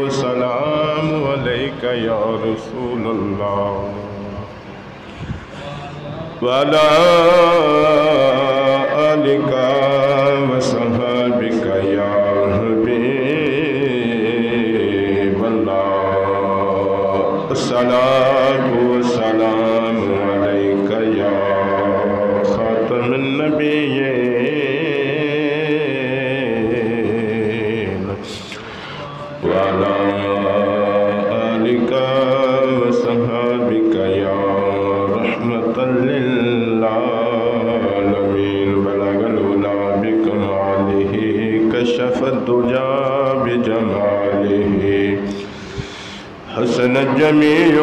والسلام عليك يا رسول الله وعلى آلك وصحبك يا حبيب الله الصلاة والسلام عليك يا خاتم النبيين وعلى آلك وصحبك يا رحمة للعالمين بلغ العلا بكماله كشف الدجى بجماله حسن جميع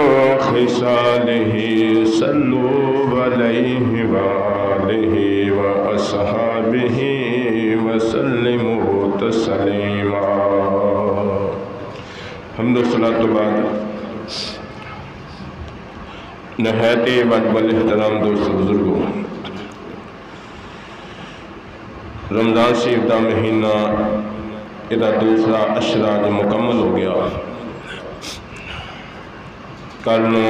خصاله صلوا عليه وآله وأصحابه وسلموا تسليما حمد و صلاۃ بعد نہایت واجب الاحترام دوست بزرگوں، رمضان شریف دا مہینہ یہ دوسرا اشرا جو مکمل ہو گیا، کل نو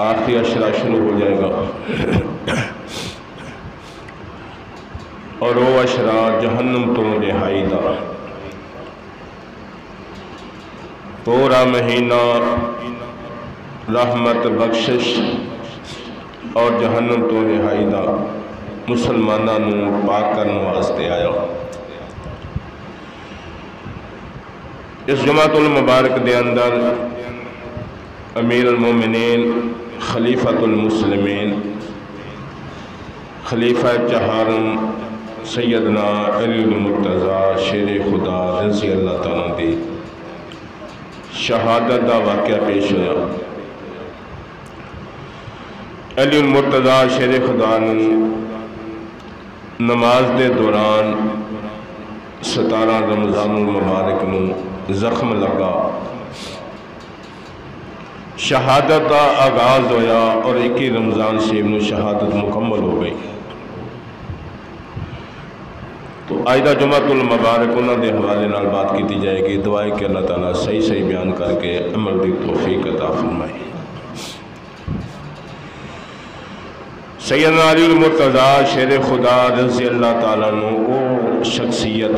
آخری اشرا شروع ہو جائے گا اور وہ اشرا جہنم تو رہائی دا، پورا مہینہ رحمت بخشش اور جہنم تو رہائی دا مسلمانوں پاک کرنے واسطے آیا۔ اس جمعۃ المبارک دے اندر امیر المومنین خلیفۃ المسلمین خلیفہ چہارم سیدنا علی المرتضیٰ شیر خدا رضی اللہ تعالیٰ دی شہادت دا واقعہ پیش ہوا۔ علی المرتضیٰ شیر خدا نے نماز دے دوران 17 رمضان المبارک نو زخم لگا، شہادت کا آغاز ہویا اور 21 رمضان شریف نو شہادت مکمل ہو گئی۔ تو آج دا جمعۃ المبارک انہاں دے حوالے نال بات کی جائے گی، دعائے کہ اللہ تعالیٰ صحیح صحیح بیان کر کے عمل دی توفیق عطا فرمائے۔ سیدنا علی المرتضیٰ شیر خدا رضی اللہ تعالیٰ عنہ وہ شخصیت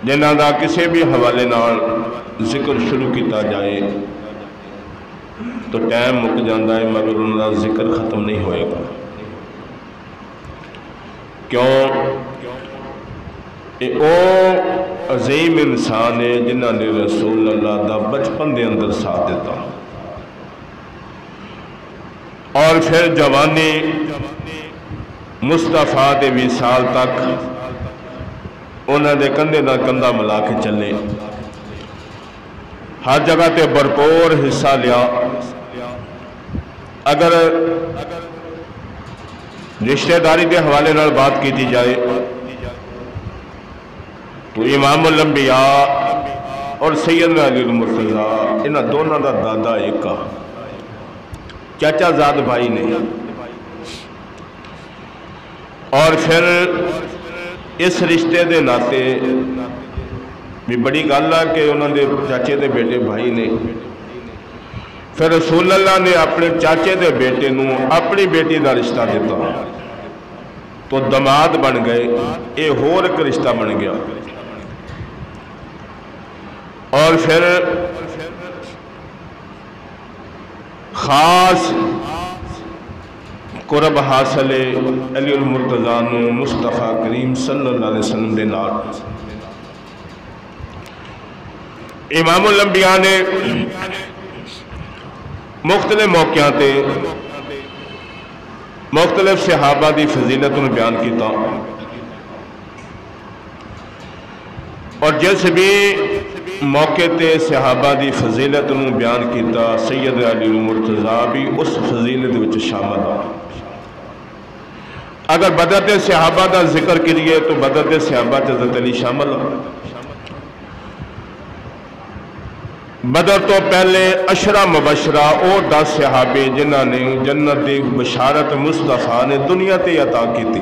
جنہاں دا کسی بھی حوالے نال ذکر شروع کیتا جائے تو ٹائم مک جاندہ ہے مگر انہاں دا ذکر ختم نہیں ہوئے گا۔ کیوں؟ او عظیم انسان ہے جنہاں نے رسول اللہ دا بچپن دے اندر ساتھ دیتا اور پھر جوانی مصطفیٰ دے وصال تک انہاں دے کندھے نال کندھا ملا کے چلے، ہر جگہ تے بھرپور حصہ لیا۔ اگر رشتہ داری کے حوالے نال بات کی جائے تو امام الانبیاء اور سیدنا علی المرتضیٰ انہاں دونوں دا دادا ایک چاچا زاد بھائی نے، اور پھر اس رشتے دے ناتے بھی بڑی گل ہے کہ انہوں نے چاچے دے بیٹے بھائی نے، پھر رسول اللہ نے اپنے چاچے دے بیٹے نو اپنی بیٹی دا رشتہ دیتا تو دماد بن گئے، اے ہور ایک رشتہ بن گیا۔ اور پھر خاص قرب حاصل علی المرتضیٰ نو مصطفیٰ کریم صلی اللہ علیہ وسلم دے نال۔ امام الانبیاء نے مختلف موقعوں تے مختلف صحابہ دی فضیلت نے بیان کیتا، اور جس بھی موقع تے صحابہ دی فضیلت نے بیان کیتا سید علی المرتضیٰ بھی اس فضیلت وچ شامل ہے۔ اگر بدر دے صحابہ دا ذکر کریے تو بدر دے صحابہ حضرت علی شامل ہے۔ بدر تو پہلے اشرا مبشرہ اور 10 صحابے جنہاں نے جنت دی بشارت مصطفیٰ نے دنیا تے عطا کی تھی،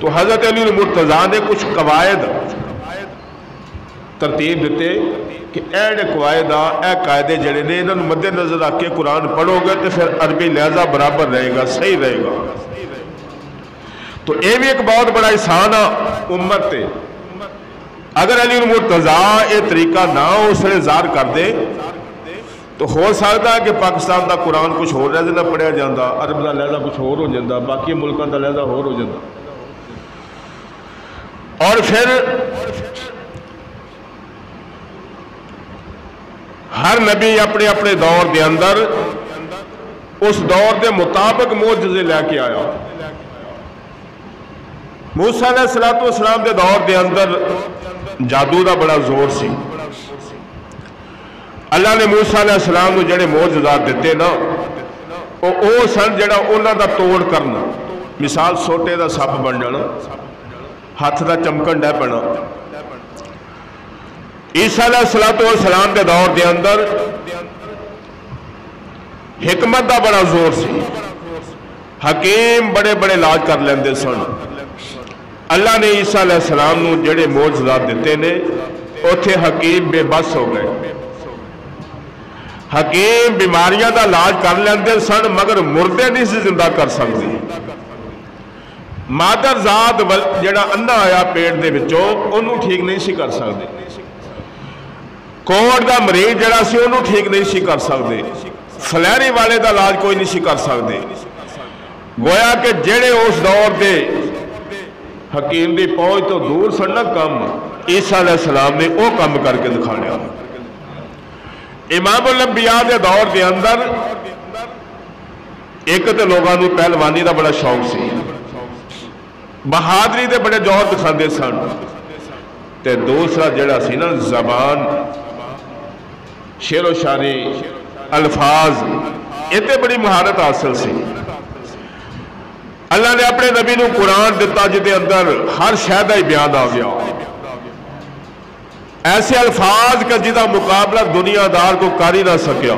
تو حضرت علی المرتضیٰ نے کچھ قواعد ترتیب دیتے کہ اے قواعد اے قاعدے جڑے نے انہوں مد نظر رکھ کے قرآن پڑھو گے تو پھر عربی لہجہ برابر رہے گا، صحیح رہے گا۔ تو یہ بھی ایک بہت بڑا احسان ہے امت تے۔ اگر علی المرتضیٰ یہ طریقہ نہ اس نے ظاہر کر دے تو ہو سکتا ہے کہ پاکستان دا قرآن کچھ ہو لہجے نہ پڑھیا جاتا، عرب دا لہجہ کچھ اور ہو جاتا، باقی ملکوں دا لہجہ اور ہو جاتا۔ اور پھر ہر نبی اپنے اپنے دور دے اندر اس دور دے مطابق معجزے لے کے آیا۔ موسیٰ علیہ السلام دے دور دے اندر جادو دا بڑا زور سی۔ اللہ نے موسیٰ علیہ السلام کو جڑے معجزات دیتے نا وہ سن جڑا انہاں دا توڑ کرنا، مثال سوٹے دا سپ بن جانا، ہاتھ دا چمکن ڈے پینا۔ عیسیٰ علیہ السلام دے دور دے اندر حکمت دا بڑا زور سی، حکیم بڑے بڑے علاج کر لیندے سن۔ اللہ نے عیسیٰ علیہ السلام نو جڑے معجزات دیتے نے اوتھے حکیم بے بس ہو گئے۔ حکیم بیماریاں دا علاج کر لیندے سن مگر مردے نہیں سے زندہ کر سکتے۔ مادر ذات جڑا انا آیا پیٹ دے وچوں انہوں ٹھیک نہیں سی کر سکتے۔ کوڑ دا مریض جڑا سی انہوں ٹھیک نہیں سی کر سکتے۔ فلیری والے دا علاج کوئی نہیں سی کر سکتے۔ گویا کہ جڑے اس دور دے حکیم دی پہنچ تو دور سننا کم عیسیٰ علیہ السلام نے وہ کم کر کے دکھا لیا۔ امام الانبیاء دے دور دے اندر ایک تے لوگاں نو پہلوانی دا بڑا شوق سی، بہادری دے بڑے جوہر دکھاندے سن، تے دوسرا جڑا سی نا زبان، شعر و شاعری، الفاظ، یہ تے بڑی مہارت حاصل سی۔ اللہ نے اپنے نبی نو قرآن دیتا جدے اندر ہر شہدہ ہی بیان آ گیا، ایسے الفاظ کا جدہ مقابلہ دنیا دار کو کر ہی نہ سکیا،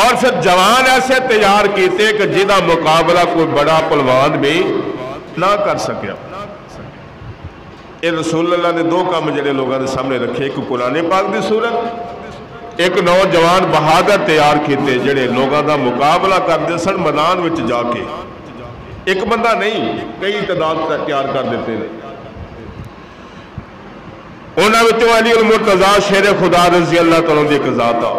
اور پھر جوان ایسے تیار کیتے کہ جدہ مقابلہ کوئی بڑا پلوان بھی نہ کر سکیا۔ یہ رسول اللہ نے دو کام جڑے لوگوں نے سامنے رکھے، ایک قرآن پاک دی صورت، ایک نوجوان بہادر تیار کیتے جڑے لوگوں دا مقابلہ کرتے سن میدان وچ جا کے، ایک بندہ نہیں کئی تعداد تیار کر دیتے ہیں۔ انہاں وچوں علی المرتضیٰ شیر خدا رضی اللہ تعالیٰ دی ایک ذات آ،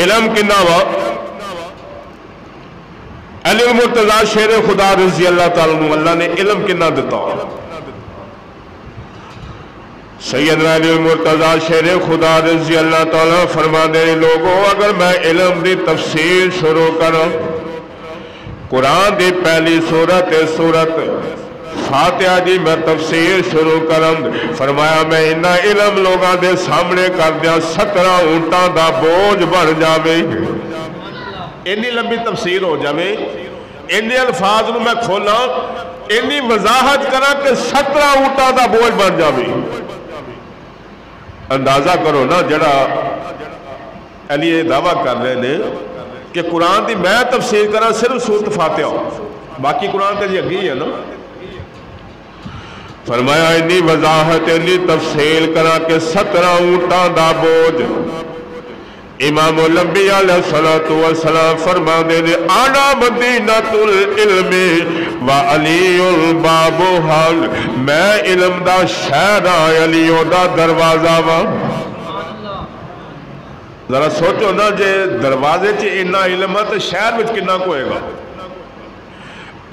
علم کنا وا، علی المرتضیٰ شیر خدا رضی اللہ تعالیٰ عنہ اللہ نے علم کنا دیتا۔ سیدنا علی المرتضیٰ شیر خدا رضی اللہ تعالیٰ فرما دے لوگوں اگر میں علم دی تفسیر شروع کروں، قرآن دی پہلی سورت فاتحہ دی میں تفسیر شروع کروں، فرمایا میں انہا علم لوگاں دے سامنے کر دیا 17 اونٹاں دا بوجھ بڑھ جاوے، انی لمبی تفسیر ہو جاوے، انی الفاظ نو میں کھولا، انی وضاحت کرا کہ 17 اونٹاں دا بوجھ بڑھ جاوے۔ اندازہ کرو نا جڑا علی یہ دعویٰ کر رہے نے کہ قرآن دی میں تفسیر کرا صرف سورت فاتحہ، باقی قرآن تے جی اگی ہے نا، فرمایا انی وضاحت انی تفصیل کرا کہ 17 اونٹاں دا بوجھ۔ امام الانبیاء علیہ السلام فرما دے دے آنا مدینۃ العلم و علی الباب حال، میں علم دا شہر علیوں دا دروازہ وا۔ ذرا سوچو نا جے دروازے چ اتنا علم ہے تو شہر میں کنا کو ہوئے گا۔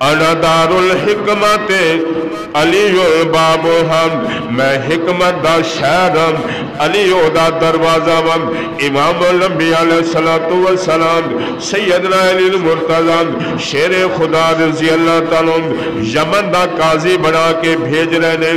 انا دار الحکمت علی الباب ہم، میں حکمت دا شہرم علی دا دروازہ ہم۔ امام الانبیاء علیہ السلام سیدنا علی المرتضیٰ شیر خدا رضی اللہ تعالیٰ یمن دا قاضی بنا کے بھیج رہے نے،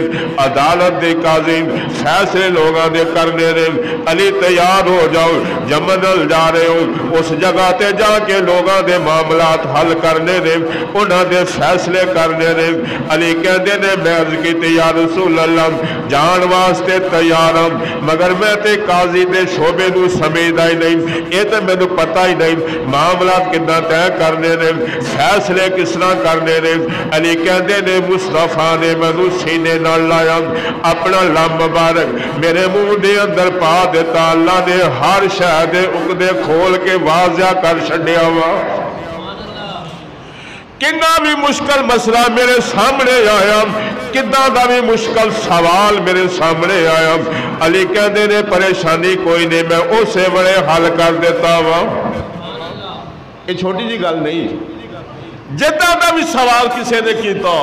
عدالت دے قاضی فیصلے لوگاں دے کرنے نے، علی تیار ہو جاؤ یمن جا رہے ہو، اس جگہ تے جا کے لوگاں دے معاملات حل کرنے نے، انہاں دے فیصلے کرنے نے۔ علی کہہ کہندے نے میں عرض کیتی یا رسول اللہ جان واسطے تیار ہوں مگر میں تے قاضی دے شعبے نو سمجھدا ہی نہیں یہ تے مینوں پتہ ہی نہیں معاملات کداں طے کرنے نے فیصلے کس طرح کرنے نے علی کہندے نے مصطفیٰ نے مینوں سینے نال لایا اپنا لم مبارک میرے منہ دے اندر پا دیتا اللہ نے ہر شے دے عقدے کھول کے واضح کر چھڈیا وا کنا بھی مشکل مسئلہ میرے سامنے آیا کداں دا بھی مشکل سوال میرے سامنے آیا علی کہندے نے پریشانی کوئی نہیں میں اسے بڑے حل کر دیتا وا یہ چھوٹی جی گل نہیں جتنا دا بھی سوال کسی نے کیتا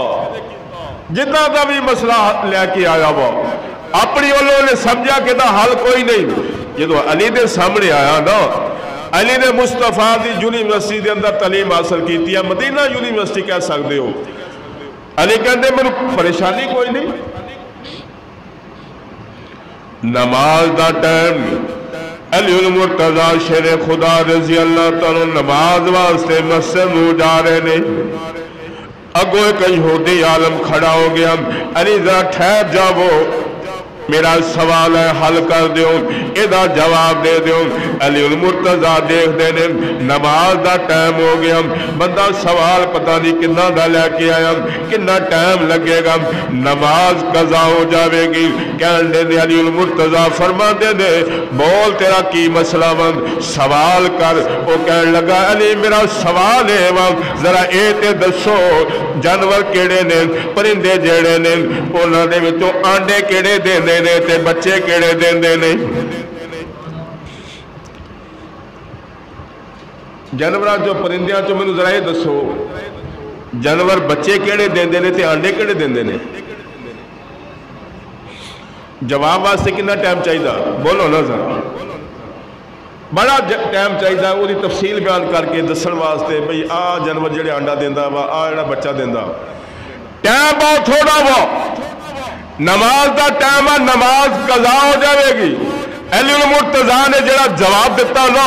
جتنا دا بھی مسئلہ لے کے آیا وا اپنی والوں نے سمجھا کہ دا حل کوئی نہیں جدو علی دے سامنے آیا نا علی نے مصطفیٰ دی یونیورسٹی دے اندر تعلیم حاصل کی ہے مدینہ یونیورسٹی کہہ سکتے ہو علی کہندے میں پریشانی کوئی نہیں نماز دا ٹائم علی المرتضی شیر خدا رضی اللہ تعالی نماز واسطے مسجد میں جا رہے نے اگو ایک یہودی عالم کھڑا ہو گیا علی ذرا ٹھہر جاؤ میرا سوال ہے حل کر دیو ادا جواب دے دیو علی المرتضی دیکھ دینے نماز دا ٹائم ہو گیا بندہ سوال پتہ نہیں کنا دا لے کے آیا کنا ٹائم لگے گا نماز قضا ہو جاوے گی کہنے دے علی المرتضی فرما دے دے بول تیرا کی مسئلہ بند سوال کر وہ کہنے لگا علی میرا سوال ہے ذرا اے تے دسو جانور کیڑے نے پرندے جیڑے نے انہاں دے وچوں آنڈے کیڑے دیندے نے تے بچے کیڑے دیندے نے جانوراں جو پرندیاں چوں مینوں ذرا یہ دسو جانور بچے کیڑے دیندے نے تے آنڈے کیڑے دیندے نے جواب واسطے کتنا ٹائم چاہیے بولو نا ذرا بڑا ٹائم چاہیے وہ تفصیل بیان کر کے دسن واسطے بھئی آ جانور جڑے آنڈا دیندا وا آ جڑا بچہ دیندا ٹائم بہت تھوڑا وا نماز دا ٹائم ہے نماز قضا ہو جائے گی علی المرتضی نے جڑا جواب دیتا نا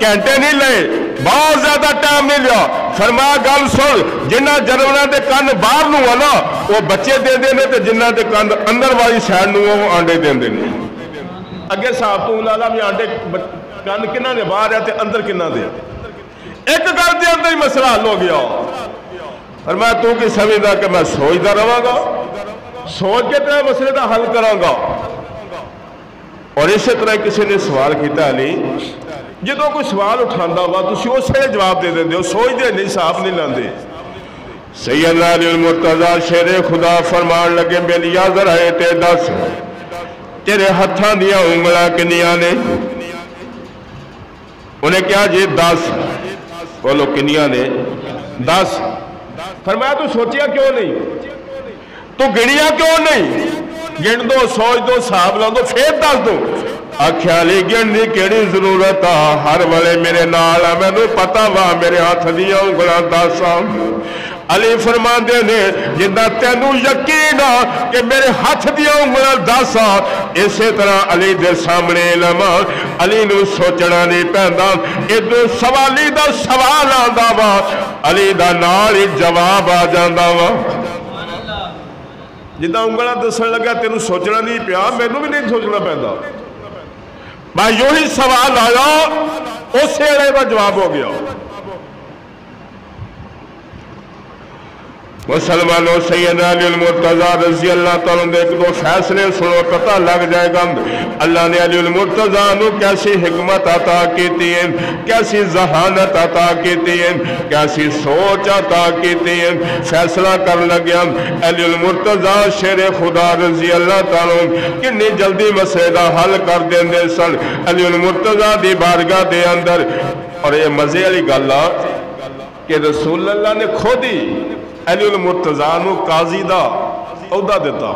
گھنٹے نہیں لے بہت زیادہ ٹائم نہیں لیا فرمایا گل سن جنہ جانوراں دے کن باہر نو ہے نا وہ بچے دے دے نے تے جنہ دے کن اندر والی سائڈ نو وہ آنڈے دے دے نے اگے صاحب تو لالا بھی آنڈے کن کنہ نے باہر ہے تے اندر کنہ دے ایک گل دے اندر ہی مسئلہ حل ہو گیا فرمایا تو کی سمجھدا کہ میں سوچدا رہاں گا سوچ کے تیرے مسئلے کا حل کراں گا اور اسی طرح کسی نے سوال کیتا علی جدو کوئی سوال اٹھاندا ہوا تسی اسے جواب دے دیندے ہو سوچ دے نہیں صاحب نہیں لاندے سیدنا علی المرتضی شیر خدا فرمان لگے بیلیا ذرا تے دس تیرے ہتھاں دیاں انگلاں کنیاں نے انہیں کیا جی 10 بولو کنیاں نے 10 فرمایا تو سوچیا کیوں نہیں تو گنیا کیوں نہیں گن دو سوچ دو صاحب لا دو پھر دس دو آکھیا علی گننے کیڑی ضرورت آ ہر والے میرے نال آ میں پتا وا میرے ہاتھ دیا انگلاں 10 علی فرماندے نے جنہ تینوں یقین آ کہ میرے ہاتھ دیا انگلاں 10 اسی طرح علی دے سامنے علم علی نو سوچنا نہیں پیندا ادو سوالی دا سوال آندا وا علی دا نال ہی جواب آ جاندا وا جدہ انگلہ دسن لگا تینوں سوچنا نہیں پیا مینوں بھی نہیں سوچنا پیندا میں یوں ہی سوال آیا اسے علیہ کا جواب ہو گیا مسلمانوں سیدنا علی المرتضی رضی اللہ تعالیٰ نے ایک دو فیصلے سنو پتہ لگ جائے گا اللہ نے علی المرتضی نے کیسی حکمت عطا کیتی ہے کیسی ذہانت عطا کیتی ہے کیسی سوچ عطا کیتی ہے فیصلہ کر لگیا علی المرتضی شیر خدا رضی اللہ تعالیٰ کنی جلدی مسئلہ حل کر دیں دے سن علی المرتضی دی بارگاہ دے اندر اور یہ مزے علی گاللہ کہ رسول اللہ نے خود ہی علی المرتضی نو قاضی دا عہدہ دیتا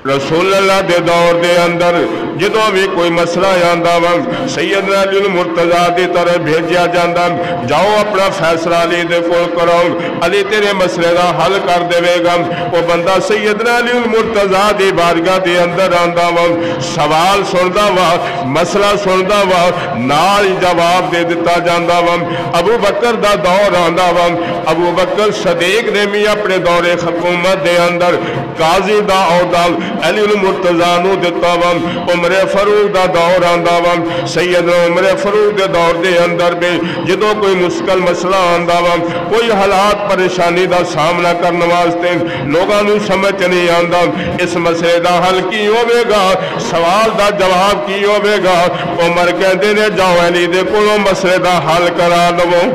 رسول اللہ دے دور دے اندر جدوں بھی کوئی مسئلہ آندا وا سیدنا علی المرتضیٰ دی طرف بھیجیا جاندا، جاؤ اپنا فیصلہ علی دے کول کرو، علی تیرے مسئلے دا حل کر دے گا۔ وہ بندہ سیدنا علی المرتضیٰ دی بارگاہ دے اندر آندا وا، سوال سندا وا، مسئلہ سندا وا، نال جواب دے دتا جاندا وا۔ ابو بکر دا دور آندا وا، ابو بکر صدیق نے بھی اپنے دور حکومت دے اندر قاضی دا عہدہ علی المرتضیٰ نو دتا وا۔ عمر فاروق دا دور آندا وا، سیدنا عمر فاروق دے دور دے اندر بھی جدوں کوئی مشکل مسئلہ آندا وا، کوئی حالات پریشانی دا سامنا کرنے واسطے لوگاں نو سمجھ نہیں آندا اس مسئلے دا حل کی ہوے گا، سوال دا جواب کی ہوے گا، عمر کہندے نے جاؤ علی دے کولوں مسئلے دا حل کرا لو۔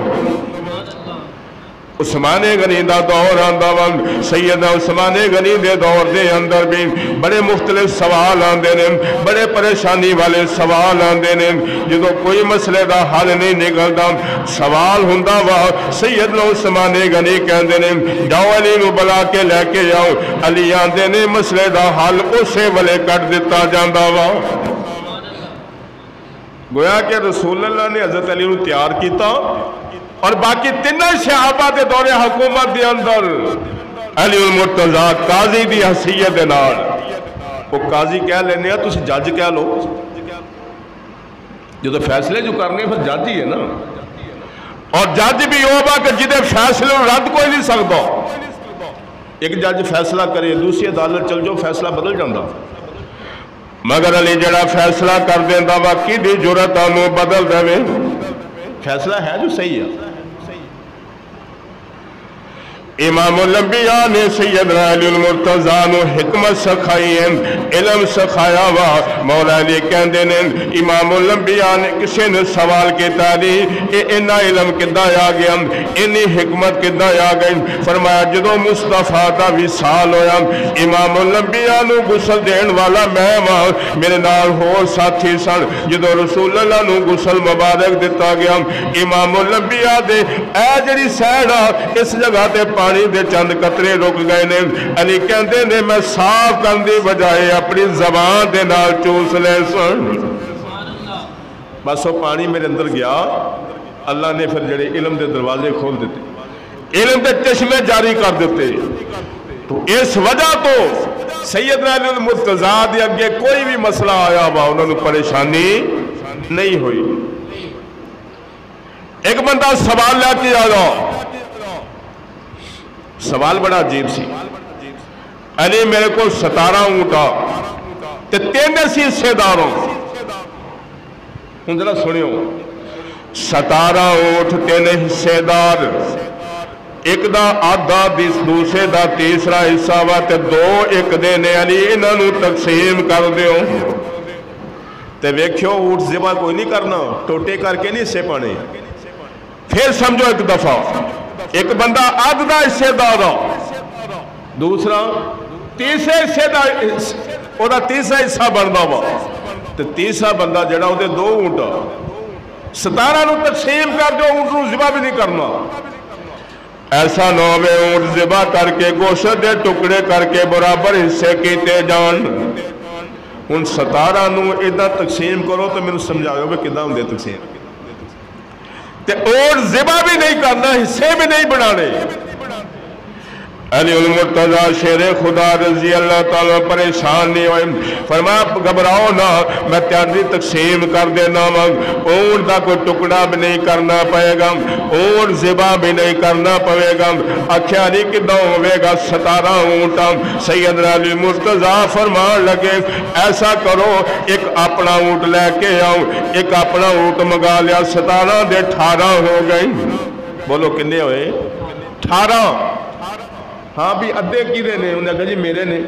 عثمان غنی دا دور آندا وا، سیدنا عثمان غنی دے دور دے اندر بھی بڑے مختلف سوال آندے نے، بڑے پریشانی والے سوال آندے نے، جدوں کوئی مسئلے دا حل نہیں نکلدا سوال ہوندا وا، سیدنا عثمان غنی کہندے نے جاؤ علی نو بلا کے لے کے آؤ، علی آندے نے مسئلے دا حل اسے ویلے کر دتا جاندا وا۔ گویا کہ رسول اللہ نے حضرت علی نو تیار کیتا اور باقی تینوں صحابہ دے دور حکومت دے اندر علی المرتضیٰ قاضی دی حیثیت دے نال، وہ قاضی کہہ لینے ہیں تسی جج کہہ لو، جو تو فیصلے جو کرنے پھر جج ہی ہے نا، اور جج بھی ہوگا کہ جدے فیصلے رد کوئی نہیں سکتا۔ ایک جج فیصلہ کرے دوسری عدالت چل جو فیصلہ بدل جاندہ، مگر علی جڑا فیصلہ کر دیندا وا کیڑی جرأت انہوں بدل دے، فیصلہ ہے جو صحیح ہے۔ امام الانبیاء نے سیدنا علی المرتضیٰ نو حکمت سکھائی ہے، علم سکھایا وا۔ مولا علی کہندے نے امام الانبیاء نے کسی نے سوال کیتا دی انہا علم کدھا آ گیا، انہی حکمت کدھا آ گئی؟ فرمایا جدو مصطفیٰ دا وصال ہویا، امام الانبیاء نو غسل دین والا میں وا، میرے نال ہور ساتھی سن، جدو رسول اللہ نو غسل مبارک دتا گیا، امام الانبیاء دے اے جڑی سیڑا اس جگہ تے پانی دے چند قطرے رک گئے نے، علی کہندے نے میں صاف کرن دی بجائے اپنی زبان دے نال چوس لے سن، بس وہ پانی میرے اندر گیا۔ اللہ نے پھر جڑے علم دے دروازے کھول دیتے، علم دے چشمے جاری کر دیتے۔ تو اس وجہ تو سیدنا علی المرتضیٰ دے اگے کوئی بھی مسئلہ آیا وا انہوں نے پریشانی نہیں ہوئی۔ ایک بندہ سوال لے کے آیا، سوال بڑا عجیب سی، علی میرے کو 17 اونٹا تے 3 حصے داروں، ہوں ذرا سنیو، 17 اونٹ 3 حصے دار، ایک دا آدھا دوسرے دا تیسرا حصہ وا تے 2 ایک دینے، علی انہاں نو تقسیم کر دیو۔ تے ویکھیو اونٹ ذبح کوئی نہیں کرنا، ٹوٹے کر کے نہیں حصے پانے۔ پھر سمجھو ایک دفعہ ایک بندہ آدھا حصے دار، دوسرا تیسرے حصے دا وہ تیسرا حصہ بنتا وا، تو تیسرا بندہ جڑا وہ 2 اونٹ 17 نو تقسیم کر دو، اونٹ نو ذبح بھی نہیں کرنا۔ ایسا نہ ہوے اونٹ ذبح کر کے گوشت دے ٹکڑے کر کے برابر حصے کیتے جان۔ ہن 17 نو ادھا تقسیم کرو تو میرے سمجھاؤ کہ کدھا ہوندے تقسیم، تے اور ذبح بھی نہیں کرنا، حصے بھی نہیں بنانے۔ علی المرتضیٰ شیر خدا رضی اللہ تعالیٰ پریشان نہیں ہوئے، فرمایا گھبراؤ نہ، میں تیاری تقسیم کر دینا وا، اونٹ دا کوئی ٹکڑا بھی نہیں کرنا پڑے گا، اور ذبح بھی نہیں کرنا پڑے گا۔ آکھیا علی کدھا ہوئے گا 17 اونٹ؟ سیدنا علی المرتضیٰ فرمان لگے ایسا کرو ایک اپنا اونٹ لے کے آؤ، ایک اپنا اونٹ منگا لیا، 17 دے 18 ہو گئی۔ بولو کنے ہوئے؟ 18۔ ہاں بھی ادھے کیدے نے؟ انہیں کہا جی میرے نے۔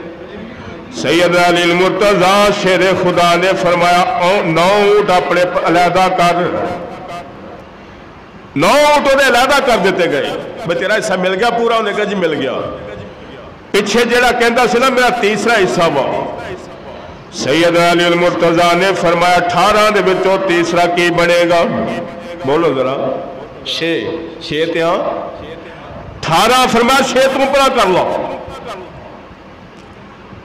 سیدنا علی المرتضیٰ شیر خدا نے فرمایا 9 اونٹ اپنے علیحدہ کر، 9 اونٹ انہیں علیحدہ کر دیتے گئے، میں تیرا حصہ مل گیا پورا؟ انہیں کہا جی مل گیا۔ پیچھے جڑا کہندا سی نا میرا تیسرا حصہ وا، سیدنا علی المرتضیٰ نے فرمایا 18 دے وچوں تیسرا کی بنے گا؟ بولو ذرا، 6 تے ہاں 18، فرمایا 6 تم پورا کر لو۔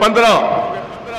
15।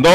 2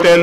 3।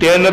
3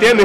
3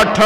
8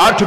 8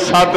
7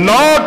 9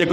1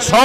100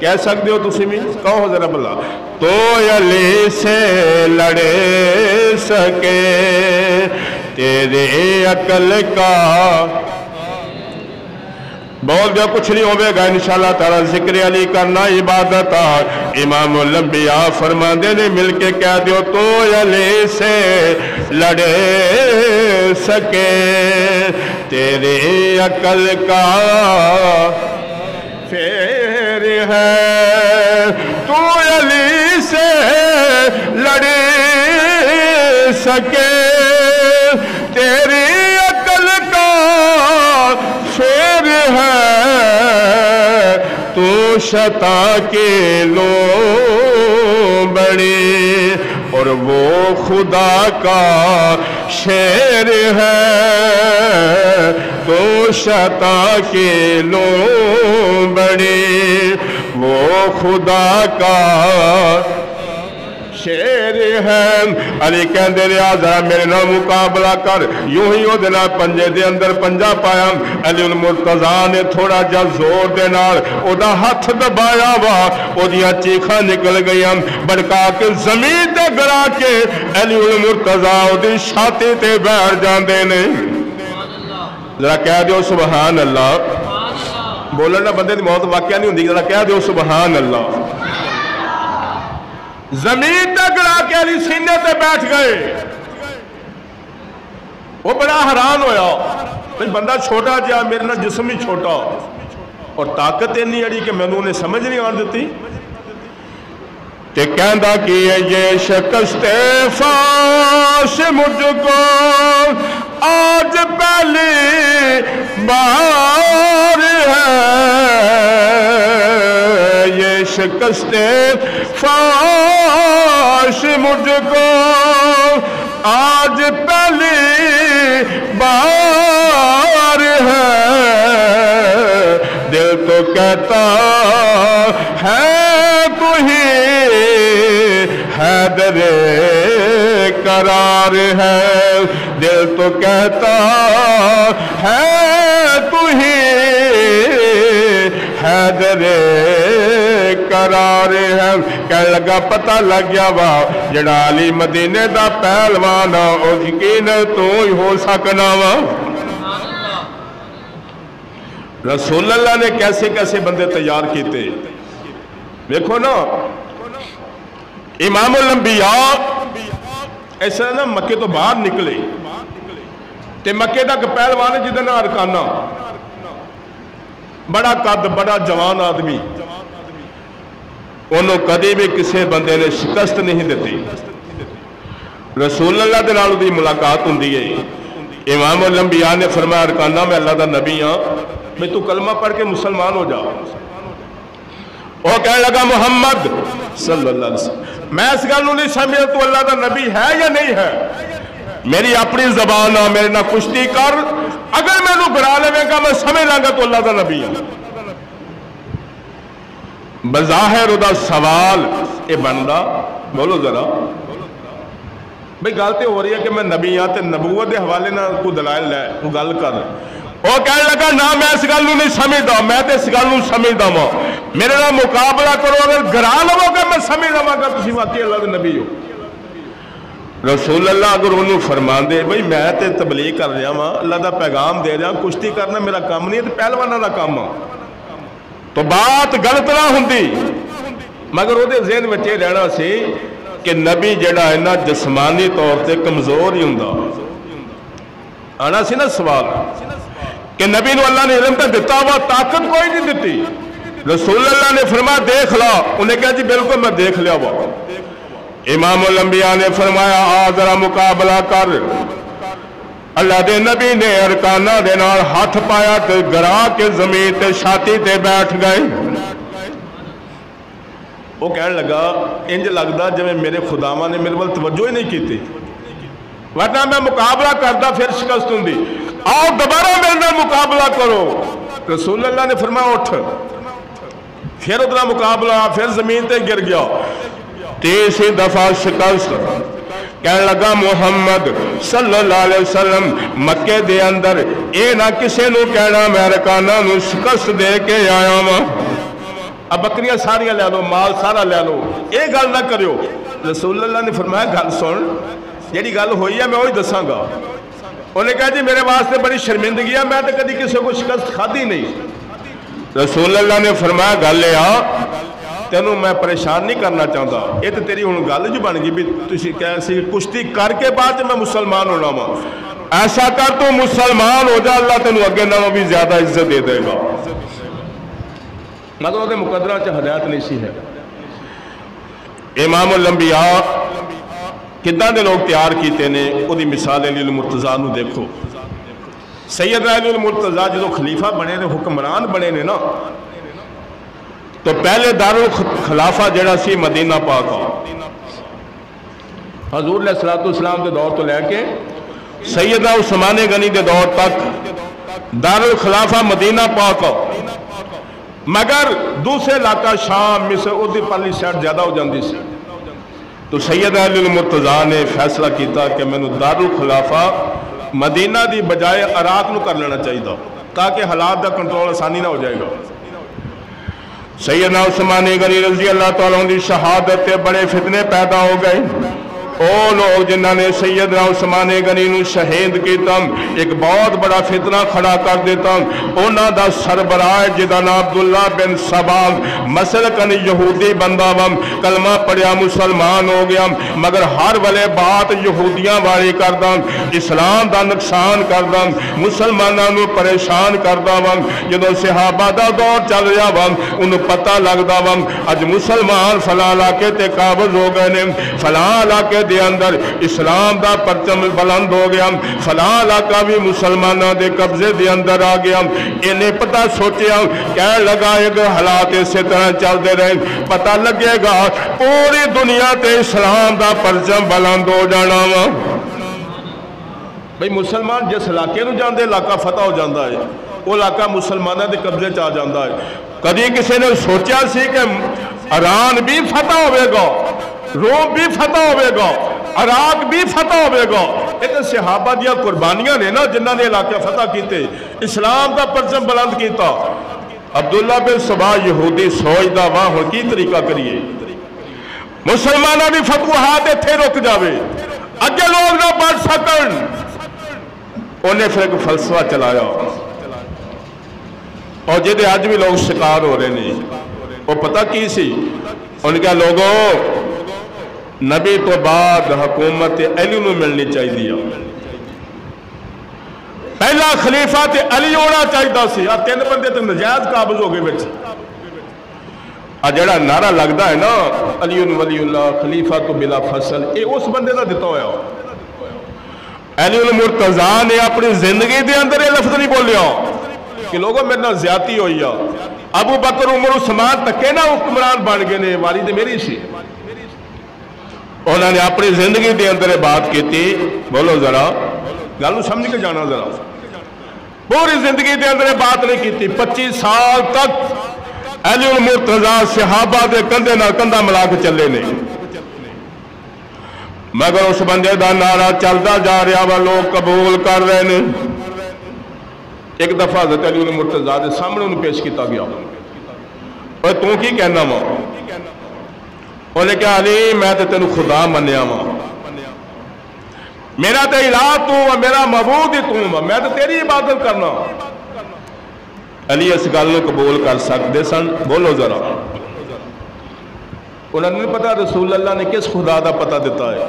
کہہ سکتے ہو تسی بھی؟ کہو ذرا بلا. تو علی سے لڑے سکے تیرے عقل کا بول دیا کچھ نہیں ہوئے گا انشاءاللہ تعالی. ذکر علی کرنا عبادت. امام الانبیاء فرماندے نے مل کے کہہ دیو تو علی سے لڑے سکے تیرے عقل کا پھیر ہے. تو علی سے لڑے سکے تیری عقل کا پھیر ہے. تو شتا کے لو بڑی اور وہ خدا کا شیر ہے. تو شتا کے لو بڑی وہ خدا کا شیر ہے. علی کہندے رہا ذرا میرے نال مقابلہ کر. یوں ہی وہ دینا پنجے دے اندر پنجا پایا. علی المرتضیٰ نے تھوڑا جا زور دے نال او دا ہاتھ دبایا وا. او دیاں چیخاں نکل گئیاں. بڑکا کے زمین تے گرا کے علی المرتضیٰ او دی چھاتی تے بیٹھ جاندے نے. ذرا کہہ دیو سبحان اللہ. بولنا بندے دی موت واقعہ نہیں ہوندی. ذرا کہہ دیو سبحان اللہ. زمین تے گرا کے علی سینے تے بیٹھ گئے. وہ بڑا حیران ہویا بھئی بندہ چھوٹا جہا میرے نہ جسم ہی چھوٹا اور طاقت اتنی اڑی کہ میں نے سمجھ نہیں آن دیتی. تے کہندا کہ یہ شکست فاش مجھ کو آج پہلی بار ہے. یہ شکست فاش مجھ کو آج پہلی بار ہے. دل تو کہتا ہے تو ہی حیدر قرار ہے. دل تو کہتا ہے تو ہی حیدر قرار ہے. کہنے لگا پتہ لگ گیا وا جڑا علی مدینے دا پہلوان او یقین تو ہی ہو سکنا وا. رسول اللہ نے کیسے کیسے بندے تیار کیتے. دیکھو نا امام الانبیاء ایسا نا مکے تو باہر نکلے تے مکے دا پہلوان ہے جدنا ارکانہ بڑا قد بڑا جوان آدمی. انہوں کدی بھی کسے بندے نے شکست نہیں دیتی. رسول اللہ دے نال دی ملاقات ہوندی ہے. امام الانبیاء نے فرمایا ارکانہ میں اللہ دا نبی ہاں میں تو کلمہ پڑھ کے مسلمان ہو جا. وہ کہنے لگا محمد صلی اللہ علیہ وسلم میں اس گل نہیں سمجھا تو اللہ دا نبی ہے یا نہیں ہے. میری اپنی زبان آ میرے نہ کشتی کر اگر میں نو گرا لے گا میں سمجھ لوں گا تو اللہ دا نبی ہے. بظاہر دا سوال اے بندہ بولو ذرا بھئی گالتے ہو رہی ہے کہ میں نبی ہاں تے نبوت دے حوالے نہ کو دلائل لے وہ گل کر. وہ کہنے لگا نہ میں اس گل نہیں سمجھدا میں تے اس گل سمجھدا ہوں. میرے نال مقابلہ کرو اگر گرا لو گا میں سمجھ لواں گا تسی واقعی اللہ دے نبی ہو. رسول اللہ اگر انہوں فرما دے بھئی میں تے تبلیغ کر رہا ہاں اللہ دا پیغام دے رہا کشتی کرنا میرا کام نہیں ہے پہلوانا دا کام ہے تو بات غلط نہ ہوندی. مگر وہ دے ذہن وچ رہنا سی کہ نبی جڑا ہے نا جسمانی طور تے کمزور ہی ہوندا. آنا سی نا سوال کہ نبی نو اللہ نے علم تے دتا ہوا طاقت کوئی نہیں دیتی. رسول اللہ نے فرمایا دیکھ لا. انہیں کہا جی بالکل میں دیکھ لیا ہوا. امام الانبیاء نے فرمایا آ ذرا مقابلہ کر. اللہ دے نبی نے ارکانہ دے نال ہاتھ پایا تے گرا کے زمین تے چھاتی تے بیٹھ گئے. وہ کہنے لگا انج لگدا جویں میرے خداواں نے میرے ول توجہ ہی نہیں کیتی ورنہ میں مقابلہ کردا پھر شکست ہوندی. آؤ دوبارہ میرے نال مقابلہ کرو. رسول اللہ نے فرمایا اٹھ. پھر ادھر مقابلہ پھر زمین تے گر گیا. تیسری دفعہ شکست. کہنے لگا محمد صلی اللہ علیہ وسلم مکے دے اندر اے نہ کسے نو کہنا میں ارکانہ نو شکست دے کے آیا ہوں. اب بکریاں ساریاں لے لو، مال سارا لے لو، یہ گل نہ کریو۔ رسول اللہ نے فرمایا گل سن، جیڑی گل ہوئی ہے میں وہی دساں گا۔ انہیں کہا جی میرے واسطے بڑی شرمندگی ہے، میں تو کدی کسی کو شکست کھادی نہیں۔ رسول اللہ نے فرمایا گل یہ تینوں میں پریشان نہیں کرنا چاہتا، یہ تو تیری ہوں گل جو بن گئی بھی تسی کیسی کشتی کر کے بعد میں مسلمان ہونا وا، ایسا کر تو مسلمان ہو جا، اللہ تینوں اگے نالوں بھی زیادہ عزت دے دے گا۔ مگر وہ مقدرہ چ ہدایت نہیں سی ہے۔ امام الانبیاء کداں دے لوگ تیار کیتے نے، وہ دی مثال علی المرتضیٰ نو دیکھو۔ سیدنا علی المرتضیٰ جدو خلیفہ بنے نے، حکمران بنے نے نا، تو پہلے دارالخلافہ جڑا سی مدینہ پاک حضور علیہ السلام دے دور تو لے کے سیدنا عثمان غنی دے دور تک دارالخلافہ مدینہ پاک، مگر دوسرے علاقہ شام مصر ادھی پرلی سائڈ زیادہ ہو جاندی سی۔ تو سیدنا علی المرتضیٰ نے فیصلہ کیتا کہ میں نے دارالخلافہ مدینہ دی بجائے عراق نو کر لینا چاہیے تاکہ حالات دا کنٹرول آسانی نہ ہو جائے گا۔ سیدنا عثمان غنی رضی اللہ تعالیٰ عنہ دی شہادت تے بڑے فتنے پیدا ہو گئے۔ او لوگ جنہاں نے سیدنا عثمان غنی نو شہید کیتا، ایک بہت بڑا فتنہ کھڑا کر دیتا۔ انہاں دا سربراہ جدا نام عبداللہ بن سبا مسلکن یہودی بندہ وم، کلمہ پڑھیا مسلمان ہو گیا، مگر ہر والے بات یہودیاں والی کردا، اسلام دا نقصان کردا، مسلماناں نو پریشان کردا وم۔ جدوں صحابہ دا دور چل رہا وم، انہوں پتہ لگدا وم اج مسلمان فلاں علاقے تے قابض ہو گئے نے، فلاں علاقے دے اندر اسلام دا پرچم بلند ہو گیا، فلاں علاقہ بھی مسلمانوں دے قبضے دے اندر آ گیا۔ انہیں پتہ سوچیا کہنے لگا اگر حالات اسی طرح چلتے رہے پتہ لگے گا پوری دنیا تے اسلام دا پرچم بلند ہو جانا وا۔ بھئی مسلمان جس علاقے نو جاندے علاقہ فتح ہو جاندہ ہے، وہ علاقہ مسلمانوں دے قبضے چاہ جاندہ ہے۔ کدی کسی نے سوچیا سی کہ ایران بھی فتح ہوئے گا، روم بھی فتح ہوئے گا، عراق بھی فتح ہوئے گا؟ یہ صحابہ دیا قربانیاں نے نا جنہاں نے علاقہ فتح کیتے، اسلام دا پرچم بلند کیتا۔ عبداللہ بن سبا یہودی سوچدا واہ ہن کی طریقہ کریے، مسلمانوں دی فتوحات اتھے رک جاوے، اگے لوگ نہ بڑھ سکن۔ انہیں پھر ایک فلسفہ چلایا اور جہدے اج بھی لوگ شکار ہو رہے ہیں، وہ پتہ کی سی؟ ان کے لوگوں نبی تو بعد حکومت علی نو ملنی چاہیے، پہلا خلیفہ تے علی ہونا چاہیے سی۔ آ تین بندے تے نجائز قابض ہو گئے بچ۔ آ جڑا نعرہ لگتا ہے نا علی ولی اللہ خلیفہ تو بلا فصل، یہ اس بندے کا دیتا ہوا۔ علی المرتضیٰ نے اپنی زندگی دے اندر یہ لفظ نہیں بولیا کہ لوگوں میرے نال زیادتی ہوئی ہے، ابو بکر عمر عثمان تکے نہ حکمران بن گئے نے، واری تے میری سی۔ انہوں نے اپنی زندگی دے اندر بات کی تھی، بولو ذرا گل سمجھ کے جانا ذرا، پوری زندگی دے اندر بات نہیں کی تھی۔ 25 سال تک علی المرتضیٰ صحابہ دے کندھے نال کندھا ملا کے چلے نے، مگر اس بندے دا نعرہ چلتا جا رہا وا، لوگ قبول کر رہے ہیں۔ ایک دفعہ حضرت علی المرتضیٰ دے سامنے انہوں پیش کیتا گیا، اور تو کی کہنا وا؟ انہیں کہا علی میں تے تینوں خدا منیا وا، میرا تے الہ تو وا، میرا معبود ہی تو وا، میں تے تیری عبادت کرنا۔ علی اس گل نوں قبول کر سکتے سن؟ بولو ذرا۔ انہوں نے پتا رسول اللہ نے کس خدا دا پتہ دیتا ہے،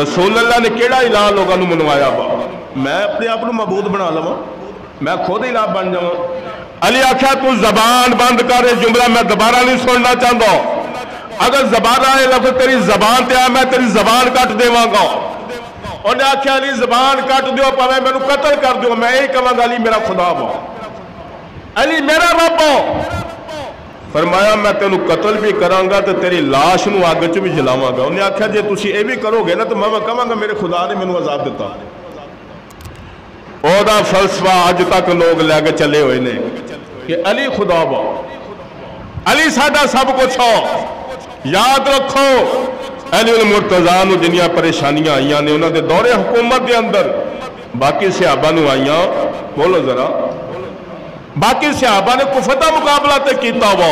رسول اللہ نے کیڑا الہ لوگوں نے منوایا وا، میں اپنے آپ کو معبود بنا لواں، میں خود الہ بن جاواں۔ علی آخیا تو زبان بند کر، جملہ میں دوبارہ نہیں سننا چاہتا، اگر زبانہ یہ لفظ تیری زبان تے آ میں تیری زبان کٹ دیواں گا۔ انہیں آخیا علی زبان کٹ دیو، پاویں میں نے قتل کر دیو، میں یہی کہاں گا علی میرا خدا وا، علی میرا رب ہو۔ فرمایا میں تینوں قتل بھی کراں گا تو تیری لاش نو آگ چ بھی جلاواں گا۔ انہیں آخیا جے تسی اے بھی کرو گے نا تو میں کہاں گا میرے خدا نے مینوں عذاب دیتا۔ او دا فلسفہ اج تک لوگ لے کے چلے ہوئے نے کہ علی خدا وا، علی ساڈا سب کچھ ہو۔ یاد رکھو علی المرتضیٰ نو جنیاں پریشانیاں آئیاں نے انہوں دے دور حکومت دے اندر، باقی صحابہ نو آئیاں، بولو ذرا، باقی صحابہ نے کفر دا مقابلہ تے کیتا ہوا،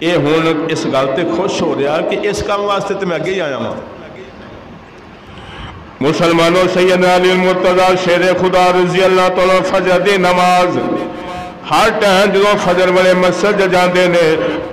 یہ ہوں اس گل تے خوش ہو رہا کہ اس کام واسطے تو میں اگے ہی آیا ہوں۔ مسلمانوں سیدنا علی المرتضیٰ شیر خدا رضی اللہ تعالیٰ فجر دی نماز ہر ٹائم جدو فجر والے مسجد جاندے نے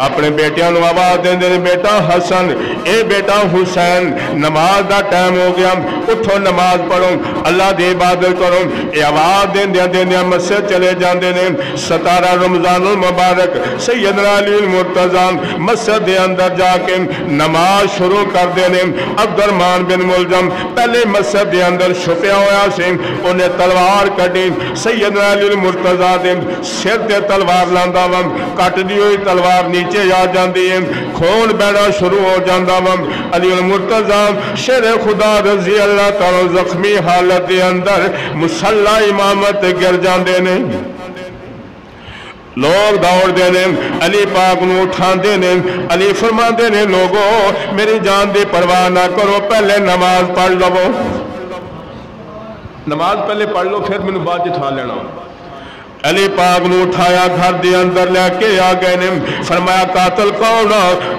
اپنے بیٹیاں نو آواز دیندے نے بیٹا حسن اے بیٹا حسین نماز دا ٹائم ہو گیا اٹھو نماز پڑھو اللہ دی عبادت کرو اے آواز دیندیاں مسجد چلے جاندے نے 17 رمضان المبارک سیدنا علی المرتضیٰ مسجد دے اندر جا کے نماز شروع کر دینے عبد الرحمن بن ملجم پہلے مسجد دے اندر چھپیا ہویا سی انہیں تلوار کٹی سیدنا علی المرتضیٰ دے سر تے تلوار لاندا وا کٹ دی ہوئی تلوار نیچے آ جاندی ہے خون بہنا شروع ہو جاندا وا علی المرتضیٰ شیر خدا رضی اللہ تعالی زخمی حالت دے اندر مصلی امامت گر جاندے نے لوگ دوڑ دینے علی پاک نو اٹھان دینے علی فرما دینے لوگوں میری جان دی پرواہ نہ کرو پہلے نماز پڑھ لو نماز پہلے پڑھ لو پھر میں نے بعد اٹھا لینا علی پاک نو اٹھایا گھر دے اندر لے کے آ گئے نے فرمایا قاتل کون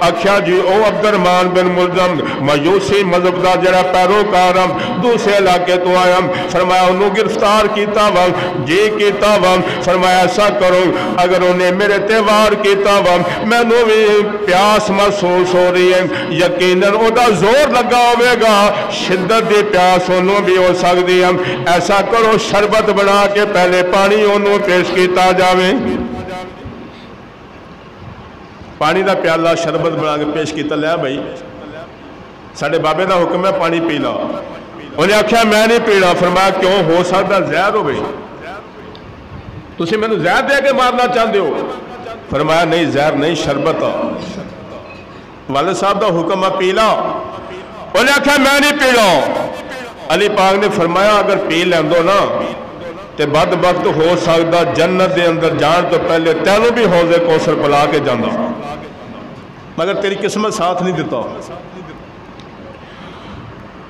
آکھیا جی او عبد الرحمن بن ملجم مجوسی مذہب دا جڑا پیروکار دوسرے علاقے تو آیا فرمایا انہوں گرفتار کیتا وا جی کیتا وا فرمایا ایسا کرو اگر انہیں میرے تیوار کیتا وا میں نو بھی پیاس محسوس ہو رہی ہے یقیناً او دا زور لگا ہوئے گا شدت دی پیاس انہوں بھی ہو سکتی ہے ایسا کرو شربت بنا کے پہلے پانی انہوں پیش کیتا جاوے پانی دا پیالہ شربت بنا کے پیش کیتا لیا بھائی ساڑھے بابے دا حکم ہے پانی پی لا انہیں آکھیا میں نہیں پیڑا فرمایا کیوں ہو سکتا زہر ہو بھائی تسی میں نے زہر دے کے مارنا چاہتے ہو فرمایا نہیں زہر نہیں شربت والد صاحب دا حکم ہے پی لا انہیں آکھیا میں نہیں پیڑا علی پاک نے فرمایا اگر پی لیندو نا تے بدبخت ہو سکتا جنت دے اندر جان تو پہلے تینوں بھی حوض کوثر پلا کے جانا مگر تیری قسمت ساتھ نہیں دیتا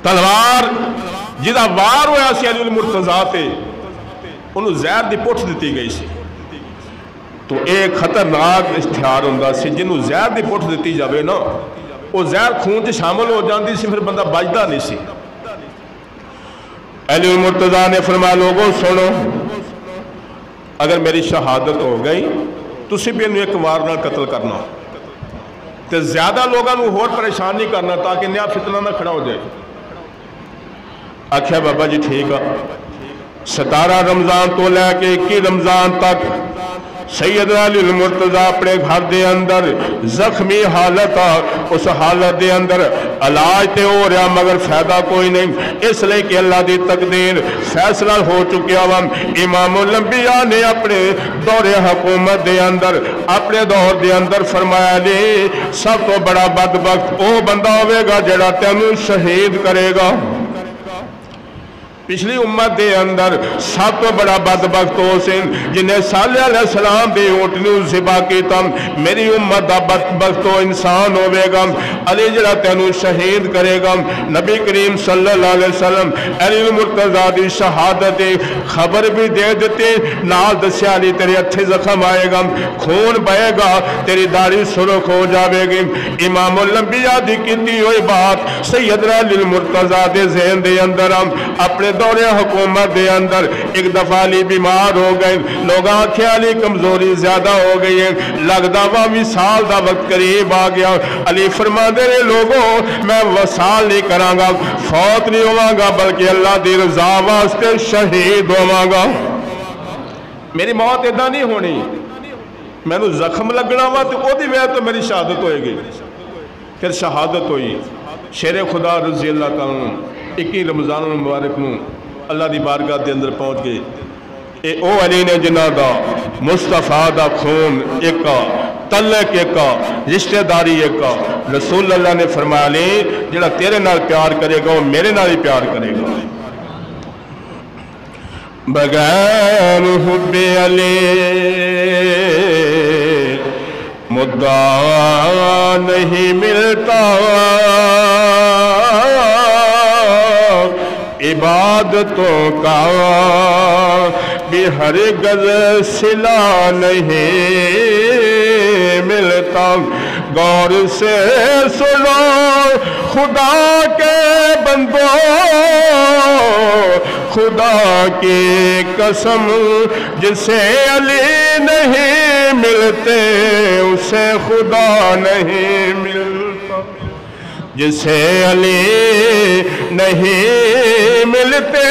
تلوار جدا وار ہویا سی علی المرتضیٰ تے انہوں زہر دی پٹھ دیتی گئی سی تو ایک خطرناک اشتہار ہوندا سی جنہوں زہر دی پٹھ دیتی جاوے نا وہ زہر خون سے شامل ہو جاندی سی پھر بندہ بچدا نہیں سی علی المرتضیٰ نے فرمایا لوگوں سنو اگر میری شہادت ہو گئی تسی بھی انہوں ایک وار نہ قتل کرنا تے زیادہ لوگاں نو اور پریشان نہیں کرنا تاکہ نیا فتنہ نہ کھڑا ہو جائے آکھیا بابا جی ٹھیک ہے 17 رمضان تو لے کے 21 رمضان تک سیدنا علی المرتضیٰ اپنے گھر دے اندر زخمی حالت اس حالت دے اندر علاج تے ہو رہا مگر فائدہ کوئی نہیں اس لئے کہ اللہ دی تقدیر فیصلہ ہو چکیا ہوا امام الانبیاء نے اپنے دور حکومت دے اندر اپنے دور دے اندر فرمایا لے سب تو بڑا بدبخت او بندہ ہوئے گا جڑا تینوں شہید کرے گا پچھلی امت دے اندر سب تو بڑا بدبخت ہو سن جنہیں صالح علیہ السلام دے اونٹنی ذبح کیتا میری امت دا بدبخت ہو انسان ہوئے گا علی جڑا تینوں شہید کرے گا نبی کریم صلی اللہ علیہ وسلم علی المرتضیٰ دی شہادت خبر بھی دے دیتے نال دسیا علی تیرے اچھے زخم آئے گا خون بہے گا تیری داڑھی سرخ ہو جاوے گی امام الانبیاء دی کیتی ہوئی بات سیدنا علی المرتضیٰ دے ذہن دے اندر اپنے دور حکومت دے اندر ایک دفعہ علی بیمار ہو گئے لوگ آنکھیں علی کمزوری زیادہ ہو گئی ہے لگدا وا وصال دا وقت قریب آ گیا علی فرما دے رہے لوگوں میں وصال نہیں کراں گا فوت نہیں ہواں گا بلکہ اللہ دی رضا واسطے شہید ہواں گا میری موت ادھا نہیں ہونی میں نے زخم لگنا وا تو او دی وجہ تو میری شہادت ہوئے گی پھر شہادت ہوئی شیر خدا رضی اللہ تعالیٰ 21 رمضان المبارک نو اللہ دی بارگاہ دے اندر پہنچ گئے اے او علی نے جنہ دا مصطفیٰ دا خون ایکا تعلق ایکا رشتہ داری ایکا رسول اللہ نے فرمایا لے جڑا تیرے نال پیار کرے گا وہ میرے نال ہی پیار کرے گا بغیر حب علی مدعا نہیں ملتا عبادتوں کا بھی ہرگز صلہ نہیں ملتا غور سے سنو خدا کے بندو خدا کی قسم جسے علی نہیں ملتے اسے خدا نہیں ملتا جسے علی نہیں ملتے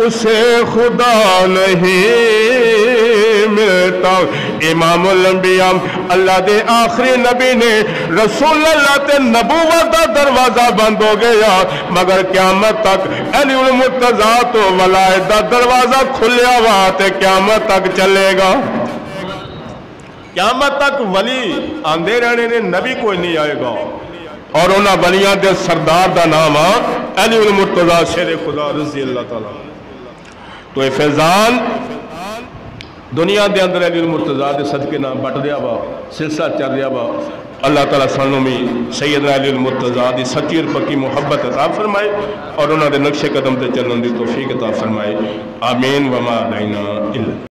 اسے خدا نہیں ملتا امام الانبیاء اللہ دے آخری نبی نے رسول اللہ تے نبوت دا دروازہ بند ہو گیا مگر قیامت تک علی المرتضیٰ تو ولایت دا دروازہ کھلیا ہوا تے قیامت تک چلے گا قیامت تک ولی آندے رہنے نے نبی کوئی نہیں آئے گا اور انہاں ولیاں دے سردار دا نام علی المرتضیٰ شیر خدا رضی اللہ تعالیٰ تو اے فیضان دنیا دے اندر علی المرتضیٰ دے صدقے نام بٹ دیا با سلسلہ چل رہا با اللہ تعالیٰ سانوں میں سیدنا علی المرتضیٰ دی سچی اور پکی محبت عطا فرمائے اور انہاں دے نقش قدم تے چلن دی توفیق عطا فرمائے آمین وما علینا الا